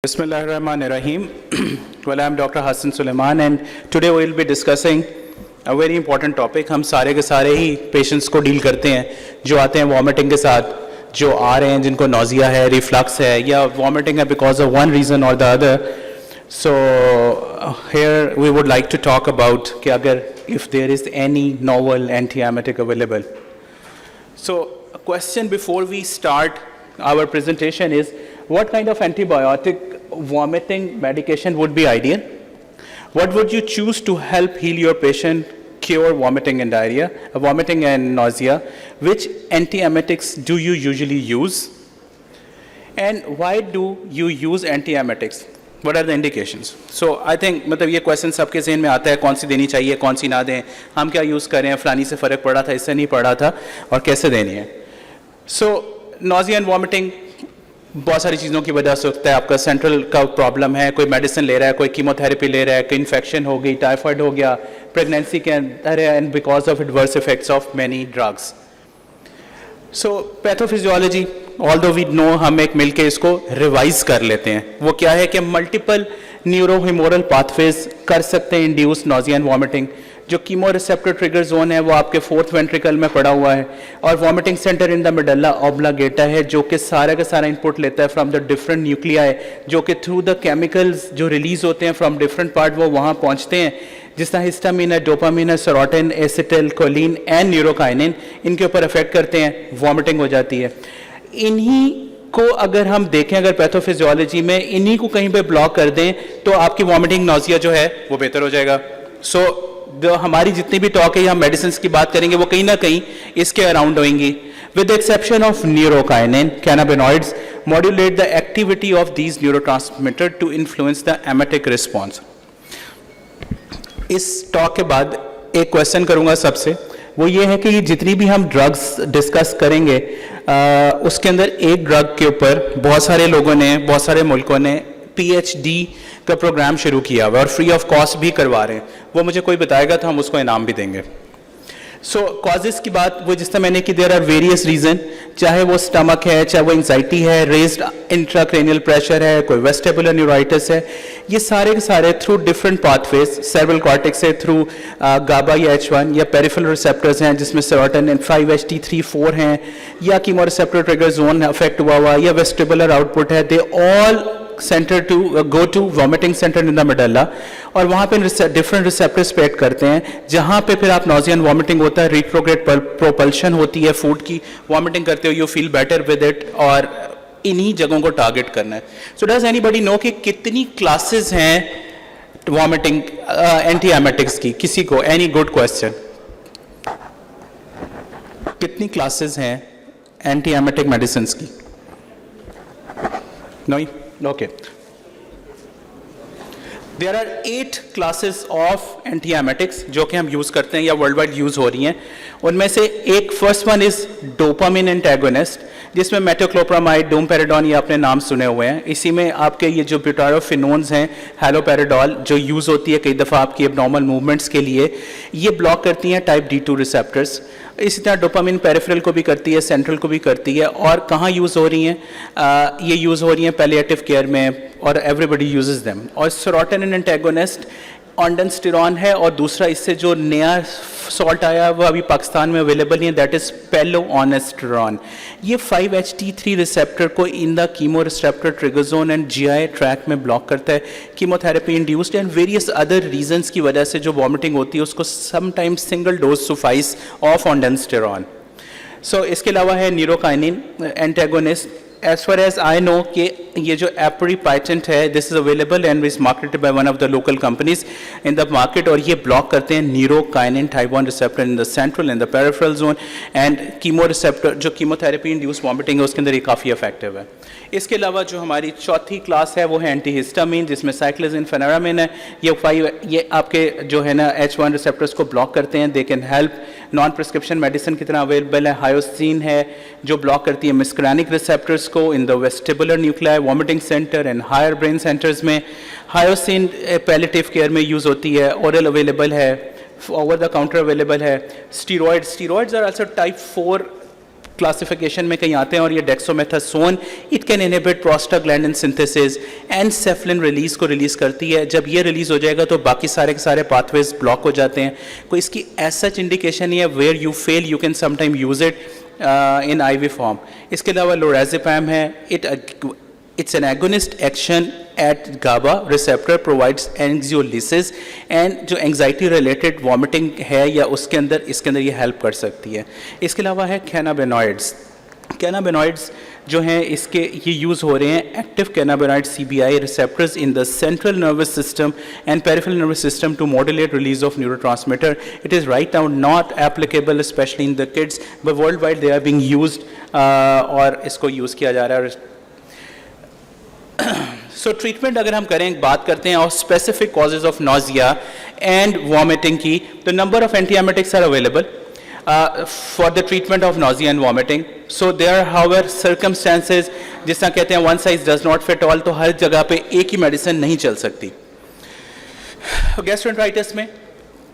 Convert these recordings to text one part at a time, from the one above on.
Bismillahirrahmanirrahim. Well, I am Dr. Hassan Suleiman and today we will be discussing a very important topic. हम सारे के सारे ही patients को deal करते हैं जो आते हैं vomiting के साथ, जो आ रहे हैं जिनको nausea है, reflux है या vomiting है because of one reason or the other. So here we would like to talk about कि अगर if there is any novel antiemetic available. So a question before we start our presentation is what kind of antibiotic vomiting medication would be ideal? What would you choose to help heal your patient, cure vomiting and diarrhea, vomiting and nausea? Which antiemetics do you usually use? And why do you use antiemetics? What are the indications? So I think मतलब ये question सबके ज़हन में आता है कौन सी देनी चाहिए कौन सी ना दें हम क्या यूज़ कर रहे हैं फलानी से फ़र्क पड़ा था इससे नहीं पड़ा था और कैसे देनी है. So nausea and vomiting बहुत सारी चीज़ों की वजह से होता है. आपका सेंट्रल का प्रॉब्लम है, कोई मेडिसिन ले रहा है, कोई कीमोथेरेपी ले रहा है, कोई इन्फेक्शन हो गई, टाइफाइड हो गया, प्रेगनेंसी के अंदर है and because of adverse effects of many drugs. So pathophysiology although we know हम एक मिलके इसको रिवाइज कर लेते हैं. वो क्या है कि मल्टीपल न्यूरोहिमोरल पाथवेज कर सकते हैं इंड्यूस नॉजिया एंड वॉमिटिंग. जो कीमो रिसेप्टर ट्रिगर जोन है वो आपके फोर्थ वेंट्रिकल में पड़ा हुआ है और vomiting centre in the medulla oblongata है जो कि सारा का सारा इनपुट लेता है फ्रॉम द डिफरेंट न्यूक्लियाई जो कि थ्रू द केमिकल्स जो रिलीज होते हैं फ्रॉम डिफरेंट पार्ट वो वहाँ पहुँचते हैं जिस तरह हिस्टामिन है, डोपामिन है, सेरोटोनिन, एसिटिल कोलिन एंड न्यूरोकाइनिन इनके ऊपर अफेक्ट करते हैं, वॉमिटिंग हो जाती है. इन्हीं को अगर हम देखें अगर पैथोफिजियोलॉजी में इन्हीं को कहीं पे ब्लॉक कर दें तो आपकी वॉमिटिंग नॉजिया जो है वो बेहतर हो जाएगा. सो जो हमारी जितनी भी टॉक है या मेडिसिन की बात करेंगे वो कहीं ना कहीं इसके अराउंड होंगी. With the exception of neurokinin cannabinoids modulate the activity of these neurotransmitter to influence the emetic response. इस टॉक के बाद एक क्वेश्चन करूंगा सबसे, वो ये है कि जितनी भी हम ड्रग्स डिस्कस करेंगे उसके अंदर एक ड्रग के ऊपर बहुत सारे लोगों ने बहुत सारे मुल्कों ने PhD का प्रोग्राम शुरू किया हुआ और फ्री ऑफ कॉस्ट भी करवा रहे हैं. वो मुझे कोई बताएगा तो हम उसको इनाम भी देंगे. सो कॉजेज़ की बात वो जिस तरह मैंने कि देयर आर वेरियस रीज़न, चाहे वो स्टमक है, चाहे वो एंजाइटी है, रेज्ड इंट्राक्रेनियल प्रेशर है, कोई वेस्टिबुलर न्यूराइटिस है, ये सारे के सारे through different pathways cerebral cortex है थ्रू गाबा या H1 या पेरिफेरल रिसेप्टर्स हैं जिसमें सेरोटोनिन 5-HT3-4 हैं या chemo receptor trigger zone affect हुआ या वेस्टिबुलर आउटपुट है, they all centre to go to vomiting centre in the medulla और वहाँ पे डिफरेंट रिसेप्टर्स पे एक्ट करते हैं जहाँ पे फिर आप नॉजिया एंड वॉमिटिंग होता है, रिट्रोग्रेड प्रोपल्शन होती है, फूड की वॉमिटिंग करते हो, you feel better with it और इन्हीं जगहों को टारगेट करना है. सो डज एनीबडी नो कि कितनी क्लासेस हैं वॉमिटिंग एंटीएमेटिक्स की? किसी को एनी गुड क्वेश्चन? कितनी क्लासेस हैं एंटीएमेटिक मेडिसिन की? नहीं? Okay. There are 8 classes of antiemetics जो कि हम यूज़ करते हैं या वर्ल्ड वाइड यूज़ हो रही हैं. उनमें से एक first one is dopamine antagonist जिसमें मेटोक्लोप्रामाइड, डोमपेरिडोन ये आपने नाम सुने हुए हैं. इसी में आपके ये जो ब्यूटारोफिनोन्स हैं, हैलोपेरिडोल जो यूज़ होती है कई दफ़ा आपकी एबनॉर्मल मूवमेंट्स के लिए, ये ब्लॉक करती हैं टाइप D2 रिसेप्टर्स. इसी तरह डोपामिन पेरिफेरल को भी करती है, सेंट्रल को भी करती है. और कहाँ यूज़ हो रही हैं? ये यूज़ हो रही हैं पैलिएटिव केयर में और एवरीबडी यूजेस देम. और सेरोटोनिन एंटेगोनिस्ट ऑन्डेंस्टेरॉन है और दूसरा इससे जो नया सॉल्ट आया वो अभी पाकिस्तान में अवेलेबल नहीं है, दैट इज़ पेलोऑनेस्टेरॉन. ये 5-HT3 रिसेप्टर को in the chemo receptor trigger zone and GI tract में ब्लॉक करता है. Chemotherapy induced and various other reasons की वजह से जो वॉमिटिंग होती है उसको sometimes single dose suffice of ondansetron. So इसके अलावा है neurokinin antagonist. As far as I know कि ये जो एपरी पेटेंट है this is available and is marketed by one of the local companies in the market और ये block करते हैं neurokinin type 1 receptor in the central in the peripheral zone and chemo receptor जो chemotherapy induce vomiting है उसके अंदर ये काफ़ी इफेक्टिव है. इसके अलावा जो हमारी चौथी क्लास है वो है एंटीहिस्टामिन जिसमें साइक्लोजिन फेनोरामिन है. ये आपके जो है ना H1 रिसेप्टर्स को ब्लॉक करते हैं. They can help non prescription medicine की तरह अवेलेबल है. हायोसिन है जो ब्लॉक करती है मिस्करानिक रिसेप्टर्स को in the vestibular nuclei vomiting centre and higher brain centres में. हायोसिन पैलिएटिव केयर में यूज़ होती है, ओरल अवेलेबल है, ओवर द काउंटर अवेलेबल है. Steroids are also type 4 classification में कहीं आते हैं और ये dexamethasone it can inhibit prostaglandin synthesis and सेफ्लिन रिलीज को रिलीज करती है। जब ये रिलीज हो जाएगा तो बाकी सारे के सारे पाथवेज ब्लॉक हो जाते हैं। कोई इसकी एज सच इंडिकेशन नहीं है, where you fail you can sometime use it in IV form. इसके अलावा लोराज़ेपैम है, it's an agonist action at GABA receptor, provides anxiolysis and जो anxiety related vomiting है या उसके अंदर इसके अंदर ये help कर सकती है। इसके अलावा है cannabinoids। cannabinoids जो हैं इसके ये यूज़ हो रहे हैं active cannabinoid CBI receptors in the central nervous system and peripheral nervous system to modulate release of neurotransmitter. It is right now not applicable especially in the kids, but worldwide they are being used और इसको use किया जा रहा है। सो treatment अगर हम करें, बात करते हैं और specific causes of nausea and vomiting की, तो number of antiemetics are available for the treatment of nausea and vomiting. So there however circumstances, जिस तरह कहते हैं one size does not fit all, तो हर जगह पे एक ही मेडिसिन नहीं चल सकती। गैस्ट्रोएंटराइटिस में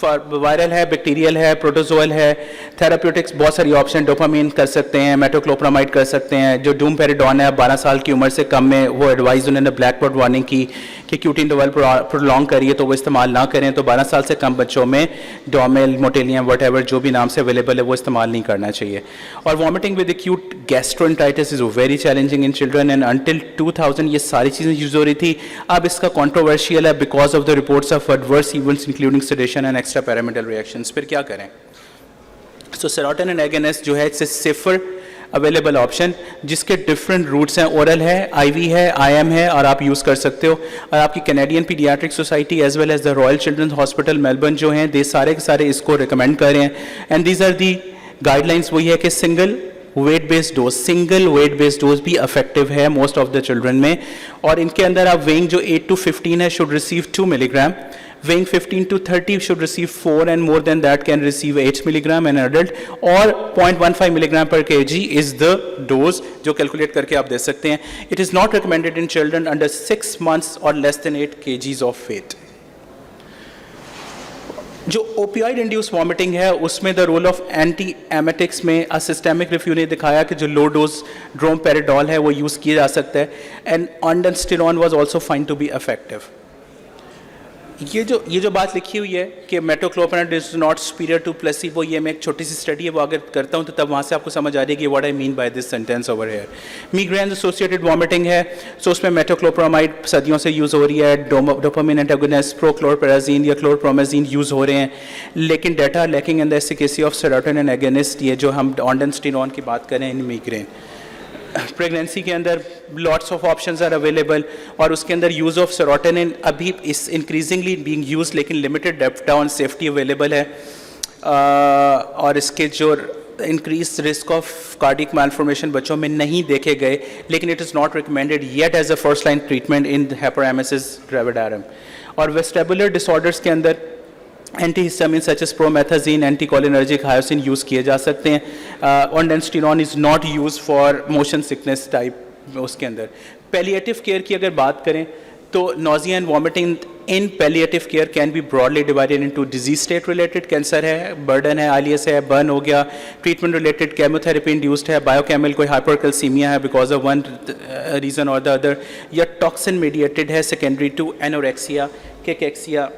वायरल है, बैक्टीरियल है, प्रोटोजोअल है, थेराप्यूटिक्स बहुत सारी ऑप्शन, डोपामीन कर सकते हैं, मेटोक्लोप्रामाइड कर सकते हैं। जो डूमपेरिडॉन है 12 साल की उम्र से कम में, वो एडवाइस उन्होंने ब्लैक बोर्ड वार्निंग की कि क्यूट इंटरवल प्रोलॉन्ग करिए तो वो इस्तेमाल ना करें। तो 12 साल से कम बच्चों में डोमेल, मोटेलियम, वट जो भी नाम से अवेलेबल है वो इस्तेमाल नहीं करना चाहिए। और vomiting with acute gastroenteritis is very challenging in children and until 2000 ये सारी चीज़ें यूज हो रही थी। अब इसका कॉन्ट्रोवर्शियल है because of the reports of adverse events including sedation and extra pyramidal reactions. फिर क्या करें? सो सेरोटोनिन एगोनिस्ट जो है it's a safer available option, जिसके डिफरेंट रूट्स हैं, ओरल है, आईवी है, IM है, और आप यूज़ कर सकते हो। और आपकी Canadian Paediatric Society as well as the Royal Children's Hospital Melbourne जो हैं, दे सारे के सारे इसको रिकमेंड कर रहे हैं। And these are the guidelines, वही है कि सिंगल वेट बेस्ड डोज भी इफेक्टिव है मोस्ट ऑफ द चिल्ड्रन में। और इनके अंदर आप वेइंग जो 8 to 15 है should receive 2 milligram, weighing 15 to 30 should receive 4 and more than that can receive 8 milligram an adult, or 0.15 milligram per kg is the dose जो कैलकुलेट करके आप दे सकते हैं। It is not recommended in children under 6 months or less than 8 kgs of weight। जो opioid induced vomiting है उसमें the role of anti emetics में systemic review ने दिखाया कि जो लो डोज ड्रोमपेरिडोल है वो यूज़ किया जा सकता है, and ondansetron was also find to be effective. ये जो बात लिखी हुई है कि metoclopramide is not superior to placebo, ये मैं एक छोटी सी स्टडी है वो अगर करता हूँ तो तब वहाँ से आपको समझ आ जाएगी what I mean by this sentence over here. Migraine associated vomiting है, सो उसमें मेटोक्लोप्रामाइड सदियों से यूज़ हो रही है, डोपामिन एंटागोनिस्ट, प्रोक्लोरपेराजीन या क्लोरप्रोमाजीन यूज़ हो रहे हैं, लेकिन data lacking in the efficacy of serotonin agonist, ये जो हम ऑन्डेंस्टिरोन की बात करें इन मिग्रेन। प्रेगनेंसी के अंदर lots of options are available, और उसके अंदर यूज़ ऑफ सेरोटोनिन अभी इस इंक्रीजिंगली बीइंग यूज, लेकिन limited depth on safety available है। और इसके जो increase risk of cardiac malformation बच्चों में नहीं देखे गए, लेकिन it is not recommended yet as a first line treatment in hyperemesis gravidarum. और वेस्टिबुलर डिसऑर्डर्स के अंदर antihistamine such as promethazine, anticholinergic hyoscine use किए जा सकते हैं। ऑन्डेंस्टिरोन is not use for motion sickness type. उसके अंदर पैलिएटिव केयर की अगर बात करें तो nausea and vomiting in palliative care can be broadly divided into disease state related, cancer है, बर्डन है, आलियस है, बर्न हो गया, ट्रीटमेंट रिलेटेड केमोथेरेपी इंड्यूस्ड है, बायोकेमिकल कोई हाइपरकैल्सीमिया है बिकॉज ऑफ वन रीज़न और द अदर, या टॉक्सिन मीडिएटेड है सेकेंडरी टू एनोरेक्सिया, केकेक्सिया।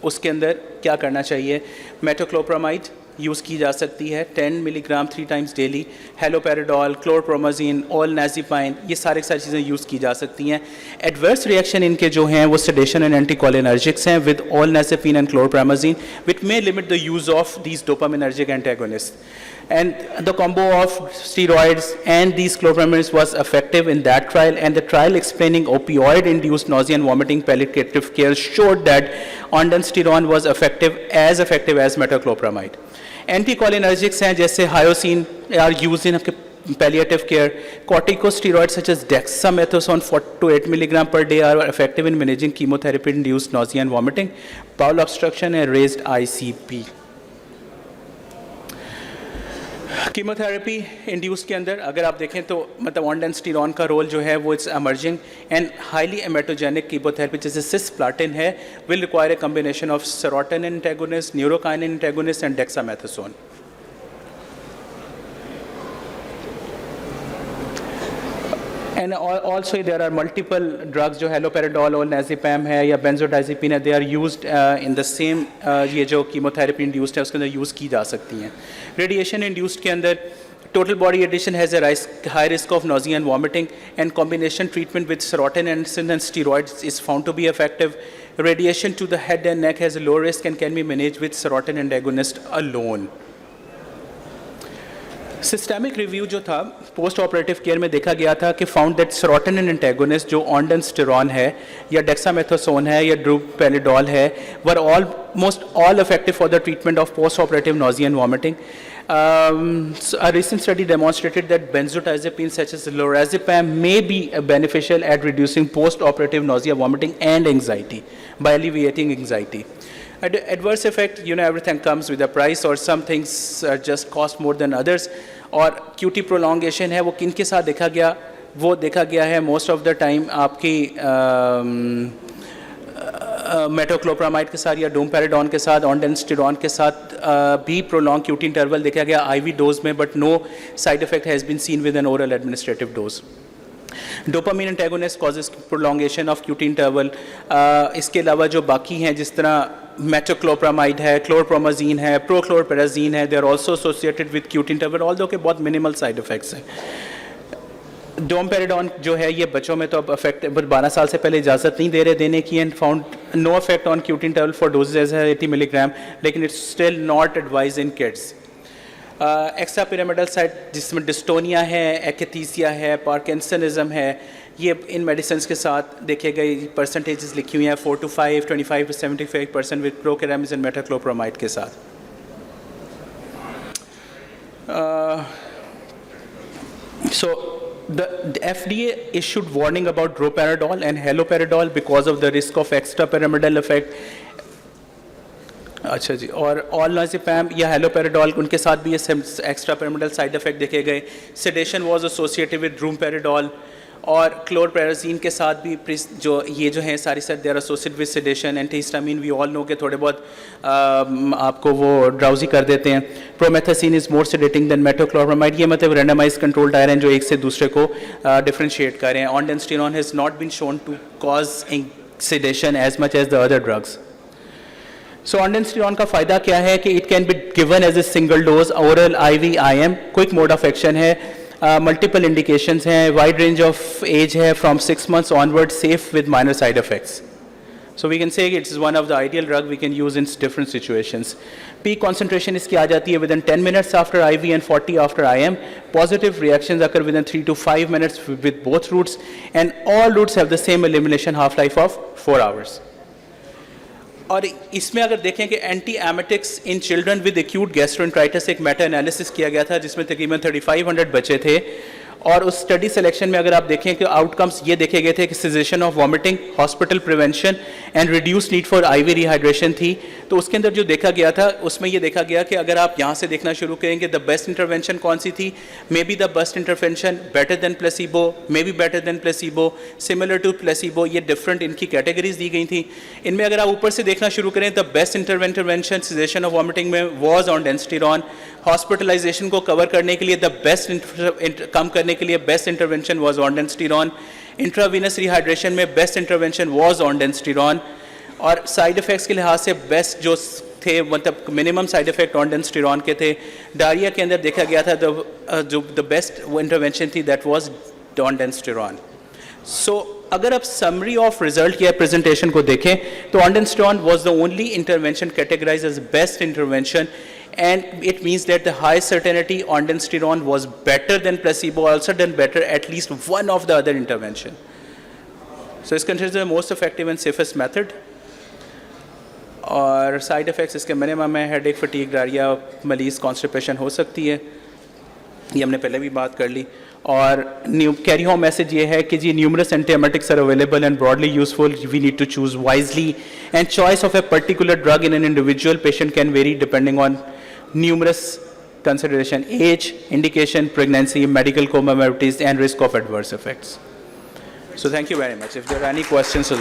उसके अंदर क्या करना चाहिए? मेटोक्लोप्रामाइड यूज़ की जा सकती है 10 milligram 3 times daily, haloperidol, chlorpromazine, olanzapine, ये सारी चीज़ें यूज़ की जा सकती हैं। एडवर्स रिएक्शन इनके जो हैं वो सेडेशन एंड एंटीकोलिनर्जिक्स हैं with olanzapine and chlorpromazine, which may limit the use of these dopaminergic antagonist. And the combo of steroids and these chlorpromazine was effective in that trial, and the trial explaining opioid-induced nausea and vomiting palliative care showed that ondansetron was effective as metoclopramide. Anticholinergics हैं जैसे hyoscine are used in palliative care. Corticosteroids such as dexamethasone 4 to 8 milligram per day are effective in managing chemotherapy-induced nausea and vomiting, bowel obstruction and raised ICP. Chemotherapy induce के अंदर अगर आप देखें तो मतलब ऑन्डेंस्टिरोन का रोल जो है वो it's emerging and highly emetogenic chemotherapy जैसे सिस्प्लाटिन है will require a combination of serotonin antagonist, neurokinin antagonist and dexamethasone. And also there are multiple drugs जो haloperidol और nazepam है या benzodiazepine है, they are used in the same ये जो chemotherapy induced है उसके अंदर use की जा सकती हैं. Radiation induced के अंदर total body addition has a high risk of nausea and vomiting, and combination treatment with serotonin and steroids is found to be effective. Radiation to the head and neck has a low risk and can be managed with serotonin agonist alone. Systemic review जो था post operative care में देखा गया था कि found that serotonin antagonist जो ऑन्डेंस्टेरॉन है या डेक्सामेथासोन है या ड्रूपेरिडोल है were almost all effective for the treatment of post operative nausea and vomiting. A recent study demonstrated that benzodiazepines such as lorazepam may be beneficial at reducing post-operative nausea, vomiting and anxiety by alleviating anxiety. Adverse effect, you know, everything comes with a price, or some things just cost more than others. और QT prolongation है वो किन के साथ देखा गया, वो देखा गया है most of the time आपकी मेटोक्लोप्रामाइड के साथ या डोमपेरिडोन के साथ, ऑन्डेंस्टेरॉन के साथ भी प्रोलॉन्ग QT इंटरवल देखा गया IV डोज में, but no side effect has been seen with an oral administrative dose. Dopamine antagonist causes prolongation of QT interval. इसके अलावा जो बाकी हैं जिस तरह मेटोक्लोप्रामाइड है, क्लोरप्रोमाजीन है, प्रोक्लोरपेराजीन है, they are also associated with QT interval, although के बहुत मिनिमल साइड इफेक्ट्स हैं. डोमपेरिडोन जो है ये बच्चों में तो अब इफेक्ट 12 साल से पहले इजाज़त नहीं दे रहे देने की, and found no effect on QT interval for doses है 80 मिलीग्राम, लेकिन it's still not advise in kids. Extra pyramidal side जिसमें डिस्टोनिया है, एक्थीसिया है, पार्किंसनिज्म है, ये इन मेडिसिन के साथ देखे गए परसेंटेजेस लिखी हुई हैं 4 to 5, 25 to 75% with प्रोकेरामिज and metoclopramide के साथ. The FDA issued warning about droperidol and haloperidol because of the risk of extrapyramidal effect. अच्छा जी, और ऑलनाज़ेपैम या हेलोपेरिडोल उनके साथ भी ये एक्स्ट्रापिरामिडल साइड इफेक्ट देखे गए. सेडेशन वाज एसोसिएटेड विद ड्रूपेरिडोल, और क्लोरपेराजीन के साथ भी जो ये जो हैं सारी side they are associated with sedation. Antihistamine we all know के थोड़े बहुत आपको वो ड्राउजी कर देते हैं. Promethazine is more sedating than metoclopramide. ये मतलब रैंडमाइज कंट्रोल ट्रायल हैं जो एक से दूसरे को डिफरेंशिएट कर रहे हैं. Ondansetron has not been shown to cause sedation as much as the other drugs. So ondansetron का फ़ायदा क्या है कि it can be given as a single dose, oral, IV, IM, quick mode of action है, multiple indications हैं, wide range of age है, from 6 months onward, safe with minor side effects. So we can say it's one of the ideal drug we can use in different situations. Peak concentration इसकी आ जाती है within 10 minutes after IV and 40 after IM. Positive reactions occur within 3 to 5 minutes with both routes, and all routes have the same elimination half life of 4 hours. और इसमें अगर देखें कि anti emetics in children with acute gastroenteritis एक meta analysis किया गया था जिसमें तकरीबन 3500 बच्चे थे, और उस स्टडी सिलेक्शन में अगर आप देखें कि आउटकम्स ये देखे गए थे कि caseation of vomiting, hospital prevention and reduce need for IV rehydration थी. तो उसके अंदर जो देखा गया था उसमें ये देखा गया कि अगर आप यहाँ से देखना शुरू करेंगे द बेस्ट इंटरवेंशन कौन सी थी, may be the best intervention better than placebo, may be better than placebo, similar to placebo, ये डिफरेंट इनकी कैटेगरीज दी गई थी. इनमें अगर आप ऊपर से देखना शुरू करें the best intervention cessation of vomiting में वॉज ऑन्डेंस्टेरॉन. हॉस्पिटलाइजेशन को कवर करने के लिए द बेस्ट कम करने के लिए best intervention was ondansetron. Intravenous rehydration में बेस्ट इंटरवेंशन वॉज ऑन्डेंस्टेरॉन. और साइड इफ़ेक्ट्स के लिहाज से बेस्ट जो थे मतलब मिनिमम साइड इफ़ेक्ट ऑन्डेंस्टेरॉन के थे. डायरिया के अंदर देखा गया था जो द बेस्ट इंटरवेंशन थी दैट वॉज ऑन्डेंस्टेरॉन. सो अगर आप समरी ऑफ रिजल्ट या प्रेजेंटेशन को देखें तो ondansetron was the only intervention categorise as best intervention, and it means that the high certainty ondansetron was better than placebo, also done better at least one of the other intervention. So it's considered the most effective and safest method. और side effects इसके minimum है, headache, fatigue, diarrhoea, मलीज, constipation हो सकती है, ये हमने पहले भी बात कर ली. और कैरी होम मैसेज ये है कि जी numerous antiemetics are available and broadly useful. We need to choose wisely, and choice of a particular drug in an individual patient can vary depending on numerous consideration, age, indication, pregnancy, medical comorbidities and risk of adverse effects. So thank you very much. If there are any questions,